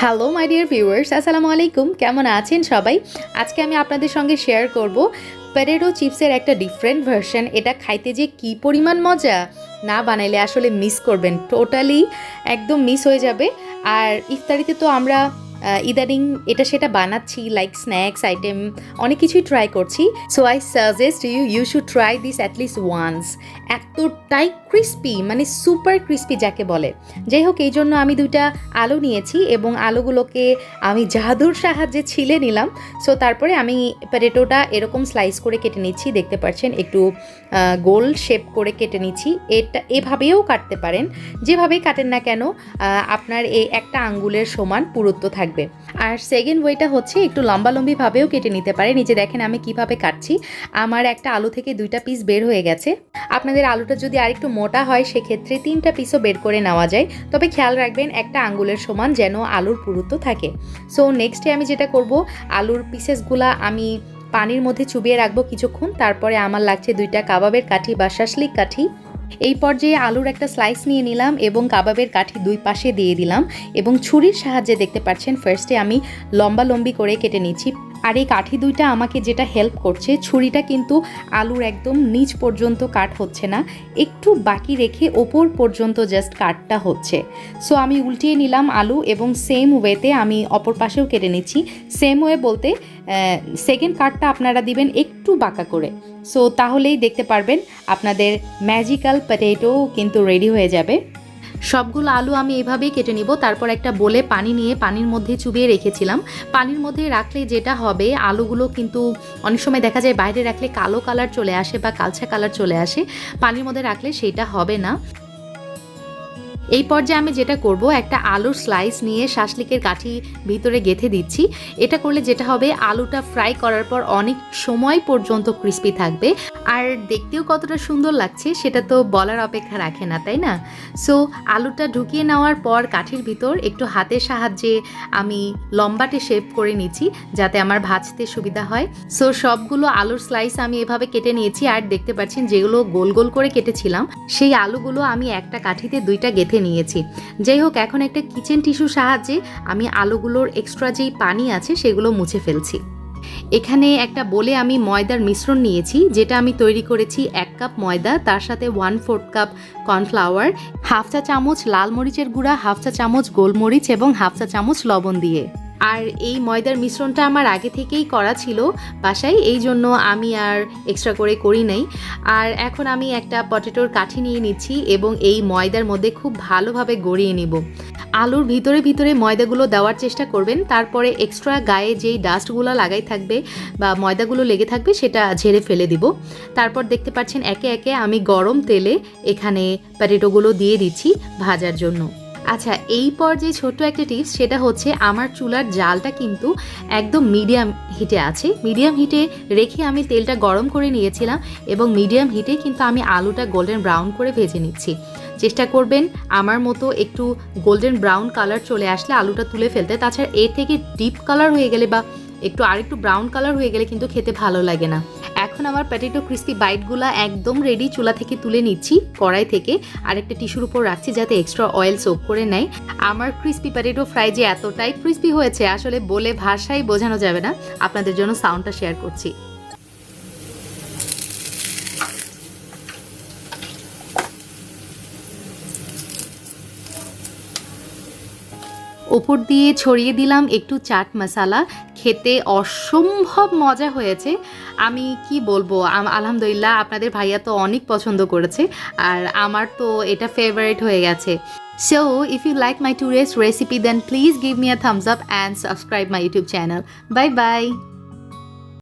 Hello my dear viewers, আসসালামু আলাইকুম। কেমন আছেন সবাই? আজকে আমি আপনাদের সঙ্গে শেয়ার করব প্যারেটো চিপসের একটা ডিফারেন্ট ভার্সন। এটা খাইতে যে কি পরিমাণ মজা, না বানাইলে আসলে মিস করবেন, টোটালি একদম মিস হয়ে যাবে। আর ইফতারিতে তো আমরা ইদানিং এটা সেটা বানাচ্ছি, লাইক স্ন্যাক্স আইটেম অনেক কিছুই ট্রাই করছি। So I suggest you should try this at least once. এতটাই ক্রিস্পি, মানে সুপার ক্রিস্পি যাকে বলে। যাই হোক, এই জন্য আমি দুইটা আলু নিয়েছি এবং আলুগুলোকে আমি জাদুর সাহায্যে ছিলে নিলাম। সো তারপরে আমি প্যারেটোটা এরকম স্লাইস করে কেটে নিচ্ছি, দেখতে পাচ্ছেন একটু গোল শেপ করে কেটে নিচ্ছি। এটা এভাবেও কাটতে পারেন, যেভাবেই কাটেন না কেন আপনার এই একটা আঙ্গুলের সমান পুরুত্ব থাকবে। আর সেকেন্ড ওয়েটা হচ্ছে একটু লম্বালম্বিভাবেও কেটে নিতে পারে। নিচে দেখেন আমি কিভাবে কাটছি। আমার একটা আলু থেকে দুইটা পিস বের হয়ে গেছে। আপনাদের আলুটা যদি আরেকটু মোটা হয় সেক্ষেত্রে 3টা পিসও বের করে নেওয়া যায়, তবে খেয়াল রাখবেন একটা আঙ্গুলের সমান যেন আলুর পুরুত্ব থাকে। সো নেক্সটে আমি যেটা করব, আলুর পিসেসগুলা আমি পানির মধ্যে চুবিয়ে রাখবো কিছুক্ষণ। তারপরে আমার লাগছে 2টা কাবাবের কাঠি বা শাসলিক কাঠি। এই পর্যায়ে আলুর একটা স্লাইস নিয়ে নিলাম এবং কাবাবের কাঠি দুই পাশে দিয়ে দিলাম এবং ছুরির সাহায্যে দেখতে পাচ্ছেন ফার্স্টে আমি লম্বি করে কেটে নিচ্ছি। আর এই কাঠি দুইটা আমাকে যেটা হেল্প করছে, ছুরিটা কিন্তু আলুর একদম নিচ পর্যন্ত কাট হচ্ছে না, একটু বাকি রেখে ওপর পর্যন্ত জাস্ট কাটটা হচ্ছে। সো আমি উল্টিয়ে নিলাম আলু এবং সেম ওয়েতে আমি অপর পাশেও কেটে নিচ্ছি। সেম ওয়ে বলতে সেকেন্ড কাটটা আপনারা দিবেন একটু বাঁকা করে। সো তাহলেই দেখতে পারবেন আপনাদের ম্যাজিক্যাল পটেটো কিন্তু রেডি হয়ে যাবে। সবগুলো আলু আমি এভাবেই কেটে নিব। তারপর একটা বোলে পানি নিয়ে পানির মধ্যে চুবিয়ে রেখেছিলাম। পানির মধ্যে রাখলে যেটা হবে, আলুগুলো কিন্তু অনেক সময় দেখা যায় বাইরে রাখলে কালো কালার চলে আসে বা কালচা কালার চলে আসে, পানির মধ্যে রাখলে সেটা হবে না। এই পর্যায়ে আমি যেটা করব, একটা আলুর স্লাইস নিয়ে শাসলিকের কাঠি ভিতরে গেঁথে দিচ্ছি। এটা করলে যেটা হবে, আলুটা ফ্রাই করার পর অনেক সময় পর্যন্ত ক্রিস্পি থাকবে আর দেখতেও কতটা সুন্দর লাগছে সেটা তো বলার অপেক্ষা রাখে না, তাই না? সো আলুটা ঢুকিয়ে নেওয়ার পর কাঠির ভিতর একটু হাতের সাহায্যে আমি লম্বাটে শেপ করে নিচ্ছি যাতে আমার ভাজতে সুবিধা হয়। সো সবগুলো আলুর স্লাইস আমি এভাবে কেটে নিয়েছি। আর দেখতে পাচ্ছেন যেগুলো গোল গোল করে কেটেছিলাম সেই আলুগুলো আমি একটা কাঠিতে 2টা গেঁথে নিয়েছি। যাই হোক, এখন একটা কিচেন টিস্যুর সাহায্যে আমি আলুগুলোর এক্সট্রা যেই পানি আছে সেগুলো মুছে ফেলছি। এখানে একটা বলে আমি ময়দার মিশ্রণ নিয়েছি, যেটা আমি তৈরি করেছি 1 কাপ ময়দা, তার সাথে 1/4 কাপ কর্নফ্লাওয়ার, 1/2 চা চামচ লাল মরিচের গুঁড়া, 1/2 চা চামচ গোলমরিচ এবং 1/2 চা চামচ লবণ দিয়ে। আর এই ময়দার মিশ্রণটা আমার আগে থেকেই করা ছিল বাসায়, এই জন্য আমি আর এক্সট্রা করে করি নাই। আর এখন আমি একটা পটেটোর কাঠি নিয়ে নিচ্ছি এবং এই ময়দার মধ্যে খুব ভালোভাবে গড়িয়ে নিব। আলুর ভিতরে ভিতরে ময়দাগুলো দেওয়ার চেষ্টা করবেন, তারপরে এক্সট্রা গায়ে যেই ডাস্টগুলো লাগাই থাকবে বা ময়দাগুলো লেগে থাকবে সেটা ঝেড়ে ফেলে দিব। তারপর দেখতে পাচ্ছেন একে একে আমি গরম তেলে এখানে পটেটোগুলো দিয়ে দিচ্ছি ভাজার জন্য। আচ্ছা, এই পর্যায়ে ছোট্ট একটা টিপস, সেটা হচ্ছে আমার চুলার জালটা কিন্তু একদম মিডিয়াম হিটে আছে। মিডিয়াম হিটে রেখে আমি তেলটা গরম করে নিয়েছিলাম এবং মিডিয়াম হিটে কিন্তু আমি আলুটা গোল্ডেন ব্রাউন করে ভেজে নিচ্ছি। চেষ্টা করবেন আমার মতো একটু গোল্ডেন ব্রাউন কালার চলে আসলে আলুটা তুলে ফেলতে। তাছাড়া এর থেকে ডিপ কালার হয়ে গেলে বা আরেকটু ব্রাউন কালার হয়ে গেলে কিন্তু খেতে ভালো লাগে না। এখন আমার পটেটো ক্রিস্পি বাইটগুলো একদম রেডি। চুলা থেকে তুলে নিচ্ছি কড়াই থেকে, আর একটা টিস্যুর উপর রাখছি যাতে এক্সট্রা অয়েল সোক করে নেয়। আমার ক্রিস্পি পটেটো ফ্রাই যে এতটাই ক্রিস্পি হয়েছে আসলে বলে ভাষায় বোঝানো যাবে না। আপনাদের জন্য সাউন্ডটা শেয়ার করছি। ওপর দিয়ে ছড়িয়ে দিলাম একটু চাট মশলা। খেতে অসম্ভব মজা হয়েছে, আমি কি বলবো। আলহামদুলিল্লাহ, আপনাদের ভাইয়া তো অনেক পছন্দ করেছে আর আমার তো এটা ফেভারিট হয়ে গেছে। So if you like my today's recipe then please give me a thumbs up and subscribe my YouTube channel. Bye bye.